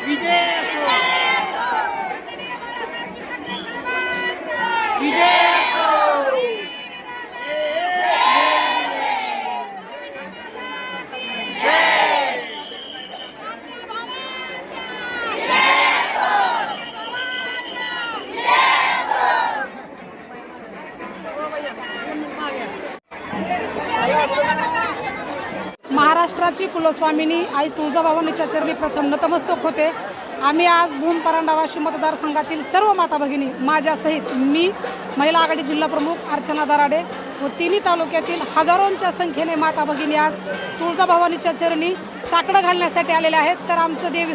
विजय असो, विजय असो. महाराष्ट्राची कुलस्वामिनी आई तुळजाभवानीच्या चरणी प्रथम नतमस्तक होते. आम्ही आज भूम परांडा वाशिम मतदारसंघातील सर्व माता भगिनी माझ्यासहित मी महिला आघाडी जिल्हा प्रमुख अर्चना दराडे व तिन्ही तालुक्यातील हजारोंच्या संख्येने माता भगिनी आज तुळजाभवानीच्या चरणी साकडं घालण्यासाठी आलेल्या आहेत. तर आमचं देवी